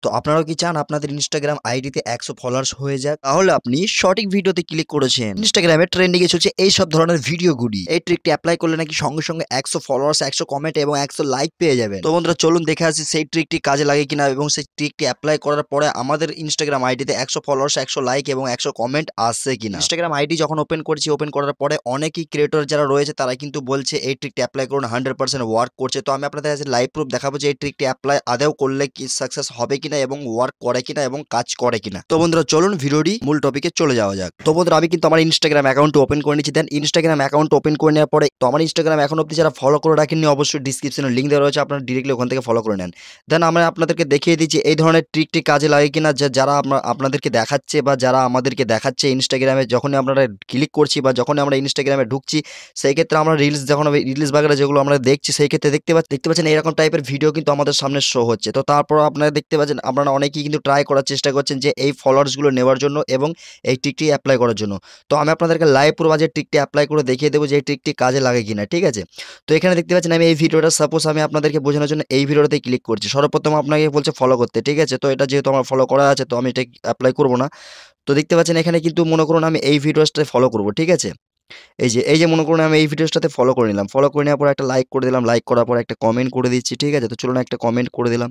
তো আপনারাও কি চান আপনাদের ইনস্টাগ্রাম আইডিতে 100 ফলোয়ার্স হয়ে যাক? তাহলে আপনি সঠিক ভিডিওতে ক্লিক করেছেন। ইনস্টাগ্রামে ট্রেন্ডিং এ চলছে এইসব ধরনের ভিডিওগুলি। এই ট্রিকটি এপ্লাই করলে নাকি সঙ্গে সঙ্গে 100 ফলোয়ার্স, 100 কমেন্ট এবং 100 লাইক পেয়ে যাবেন। তো বন্ধুরা চলুন দেখে আসি সেই ট্রিকটি কাজে লাগে কিনা এবং সেই ট্রিকটি এপ্লাই করার পরে আমাদের ইনস্টাগ্রাম আইডিতে 100 ফলোয়ার্স, 100 লাইক এবং 100 কমেন্ট আসছে কিনা। ইনস্টাগ্রাম আইডি যখন ওপেন করছি, ওপেন করার পরে অনেকেই ক্রিয়েটর যারা রয়েছে তারা কিন্তু বলছে এই ট্রিকটি এপ্লাই করুন, 100% ওয়ার্ক করছে। তো আমি আপনাদের কাছে লাইভ প্রুফ দেখাবো যে এই ট্রিকটি এপ্লাই আদৌ করলে কি সাকসেস হবে কিনা এবং ওয়ার্ক করে কিনা এবং কাজ করে কিনা। তো বন্ধুরা চলুন ভিডিওটি মূল টপিকে চলে যাওয়া যাক। তো বন্ধুরা আমি কিন্তু আমার ইনস্টাগ্রাম অ্যাকাউন্ট ওপেন করে নিচ্ছি। দেন ইনস্টাগ্রাম অ্যাকাউন্ট ওপেন করে নেওয়ার পরে তো আমার ইনস্টাগ্রাম এখন অব্দি যারা ফলো করে রাখেননি অবশ্যই ডিসক্রিপশনে লিঙ্ক দেওয়া রয়েছে, আপনারা ডিরেক্টলি ওখান থেকে ফলো করে নেন। দেন আমরা আপনাদেরকে দেখিয়ে দিচ্ছি এই ধরনের ট্রিকটি কাজে লাগে কিনা, যারা আপনাদেরকে দেখাচ্ছে বা যারা আমাদেরকে দেখাচ্ছে ইনস্টাগ্রামে যখনই আমরা ক্লিক করছি বা যখনই আমরা ইনস্টাগ্রামে ঢুকছি, সেই ক্ষেত্রে আমরা যখন রিলস বাগেরা যেগুলো আমরা দেখছি সেই ক্ষেত্রে দেখতে পাচ্ছেন এরকম টাইপের ভিডিও কিন্তু আমাদের সামনে শো হচ্ছে। তো তারপর আপনারা দেখতে পাচ্ছেন আপনারা অনেকেই কিন্তু ট্রাই করার চেষ্টা করছেন যে এই ফলোয়ার্সগুলো নেওয়ার জন্য এবং এই ট্রিকটি অ্যাপ্লাই করার জন্য। তো আমি আপনাদেরকে লাইভ পুরো বাজে ট্রিকটি অ্যাপ্লাই করে দেখিয়ে দেবো যে এই ট্রিকটি কাজে লাগে কিনা, ঠিক আছে? তো এখানে দেখতে পাচ্ছেন আমি এই ভিডিওটা সাপোজ আমি আপনাদেরকে বোঝানোর জন্য এই ভিডিওটাতে ক্লিক করছি। সর্বপ্রথম আপনাকে বলছে ফলো করতে, ঠিক আছে? তো এটা যেহেতু আমার ফলো করা আছে তো আমি এটা অ্যাপ্লাই করব না। তো দেখতে পাচ্ছেন এখানে কিন্তু মনে করুন আমি এই ভিডিওসটাতে ফলো করব, ঠিক আছে? এই যে মনে করুন আমি এই ভিডিওসটাতে ফলো করে নিলাম। ফলো করে নেওয়ার পরে একটা লাইক করে দিলাম। লাইক করার পরে একটা কমেন্ট করে দিচ্ছি, ঠিক আছে? তো চলুন একটা কমেন্ট করে দিলাম।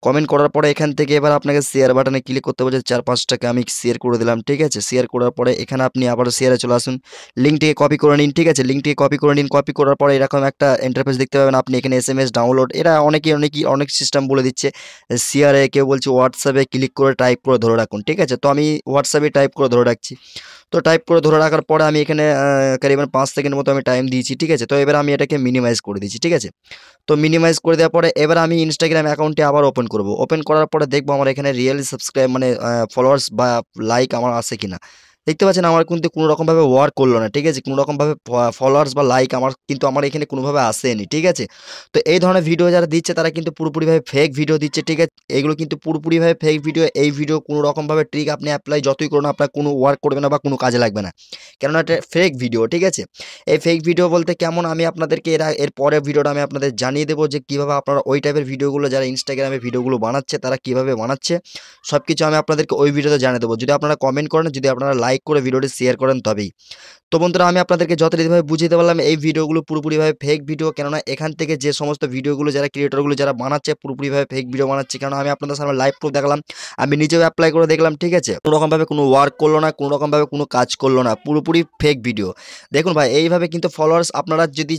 কমেন্ট করার পরে এখান থেকে এবার আপনাকে শেয়ার বাটনে ক্লিক করতে বলছে ৪-৫ টাকে আমি শেয়ার করে দিলাম, ঠিক আছে? শেয়ার করার পরে এখানে আপনি আবারও শেয়ারে চলে আসুন। লিঙ্কটিকে কপি করে নিন, ঠিক আছে? লিঙ্কটিকে কপি করে নিন। কপি করার পরে এরকম একটা ইন্টারফেস দেখতে পাবেন আপনি এখানে এসএমএস ডাউনলোড এরা অনেক সিস্টেম বলে দিচ্ছে। শেয়ারে কেউ বলছে হোয়াটসঅ্যাপে ক্লিক করে টাইপ করে ধরে রাখুন, ঠিক আছে? তো আমি হোয়াটসঅ্যাপে টাইপ করে ধরে রাখছি। তো টাইপ করে ধরে রাখার পরে আমি এখানে করিবন ৫ সেকেন্ড মতো আমি টাইম দিয়েছি, ঠিক আছে? তো এবার আমি এটাকে মিনিমাইজ করে দিচ্ছি, ঠিক আছে? তো মিনিমাইজ করে দেওয়ার পরে এবার আমি ইনস্টাগ্রাম অ্যাকাউন্টটি আবার ওপেন করব। ওপেন করার পরে দেখব আমার এখানে রিয়েলি সাবস্ক্রাইব মানে ফলোয়ার্স বা লাইক আমার আছে কিনা। দেখতে পাচ্ছেন আমার কিন্তু কোনো রকমভাবে ওয়ার্ক করলো না, ঠিক আছে? কোনো রকমভাবে ফলোয়ার্স বা লাইক আমার এখানে কোনোভাবে আসেনি, ঠিক আছে? তো এই ধরনের ভিডিও যারা দিচ্ছে তারা কিন্তু পুরোপুরিভাবে ফেক ভিডিও দিচ্ছে, ঠিক আছে? এগুলো কিন্তু পুরোপুরিভাবে ফেক ভিডিও। এই ভিডিও কোনো রকমভাবে ট্রিক আপনি অ্যাপ্লাই যতই করুন আপনার কোনো ওয়ার্ক করবে না বা কোনো কাজে লাগবে না। কেননা এটা ফেক ভিডিও, ঠিক আছে? এই ফেক ভিডিও বলতে কেমন আমি আপনাদেরকে এর পরের ভিডিওটা আমি আপনাদের জানিয়ে দেবো যে কীভাবে আপনারা ওই টাইপের ভিডিওগুলো যারা ইনস্টাগ্রামে ভিডিওগুলো বানাচ্ছে তারা কীভাবে বানাচ্ছে সব কিছু আমি আপনাদেরকে ওই ভিডিওতে জানিয়ে দেবো। যদি আপনারা কমেন্ট করেন, যদি আপনারা লাইক করে ভিডিওটি শেয়ার করেন তবেই। তো বন্ধুরা আমি আপনাদেরকে যথারীতিভাবে বুঝিয়ে পারলাম এই ভিডিওগুলো পুরোপুরিভাবে ফেক ভিডিও। কেননা এখান থেকে যে সমস্ত ভিডিওগুলো যারা ক্রিয়েটরগুলো যারা বানাচ্ছে পুরোপুরিভাবে ফেক ভিডিও বানাচ্ছে। কেননা আমি আপনাদের সামনে লাইভ প্রুফ দেখালাম, আমি নিজেও অ্যাপ্লাই করে দেখলাম, ঠিক আছে? কোনো রকমভাবে কোনো ওয়ার্ক করলো না, কোনো রকমভাবে কোনো কাজ করলো না, পুরোপুরি ফেক ভিডিও। দেখুন ভাই এইভাবে কিন্তু ফলোয়ার্স আপনারা যদি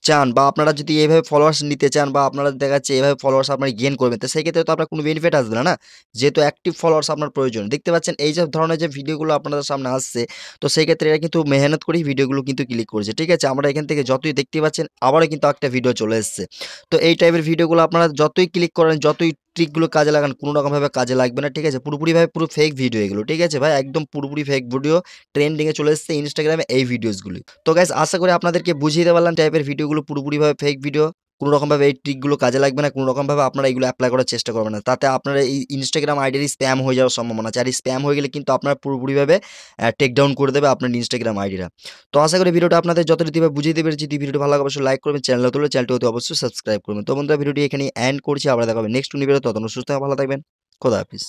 চান বা আপনারা যদি এইভাবে ফলোয়ার্স নিতে চান বা আপনারা দেখা যাচ্ছে এইভাবে ফলোয়ার্স আপনারা গেইন করবেন, তো সেই ক্ষেত্রে তো আপনার কোনো বেনিফিট আসবে না, না? যেহেতু অ্যাক্টিভ ফলোয়ার্স আপনার প্রয়োজন। দেখতে পাচ্ছেন এই যে ধরনের যে ভিডিওগুলো আপনাদের সামনে আসছে, তো সেই ক্ষেত্রে এরা কিন্তু মেহনত করেই ভিডিওগুলো কিন্তু ক্লিক করেছে, ঠিক আছে? আমরা এখান থেকে যতই দেখতে পাচ্ছেন আবারও কিন্তু একটা ভিডিও চলে এসছে। তো এই টাইপের ভিডিওগুলো আপনারা যতই ক্লিক করেন, যতই ট্রিকগুলো কাজে লাগান, কোনো রকমভাবে কাজে লাগবে না, ঠিক আছে? পুরোপুরিভাবে পুরো ফেক ভিডিও এগুলো, ঠিক আছে ভাই? একদম পুরোপুরি ফেক ভিডিও ট্রেন্ডিং এ চলে এসছে ইনস্টাগ্রামে এই ভিডিওসগুলি। তো গাইস আশা করি আপনাদেরকে বুঝিয়ে দিতে পারলাম টাইপের ভিডিওগুলো পুরোপুরিভাবে ফেক ভিডিও। কোনো রকমভাবে এই ট্রিকগুলো কাজে লাগবে না, কোনো রকমভাবে আপনারা এগুলো এপ্লাই করার চেষ্টা করবেন না। তাতে আপনারা এই ইনস্টাগ্রাম আইডির স্প্যাম হয়ে যাওয়ার সম্ভাবনা আছে। আর স্প্যাম হয়ে গেলে কিন্তু আপনার পুরোপুরিভাবে টেক ডাউন করে দেবে আপনার ইনস্টাগ্রাম আইডিটা। তো আশা করি ভিডিওটা আপনাদের যথারীতিভাবে বুঝিয়ে দিতে পেরেছি। যদি ভিডিওটি ভালো লাগে অবশ্যই লাইক করবেন, চ্যানেলটি অতি অবশ্যই সাবস্ক্রাইব করবেন। তো বন্ধুরা ভিডিওটি এখানেই এন্ড করছি। আবার দেখা হবে নেক্সট ভিডিওতে। ততক্ষণ সুস্থ থাকবেন, ভালো থাকবেন। খোদা হাফেজ।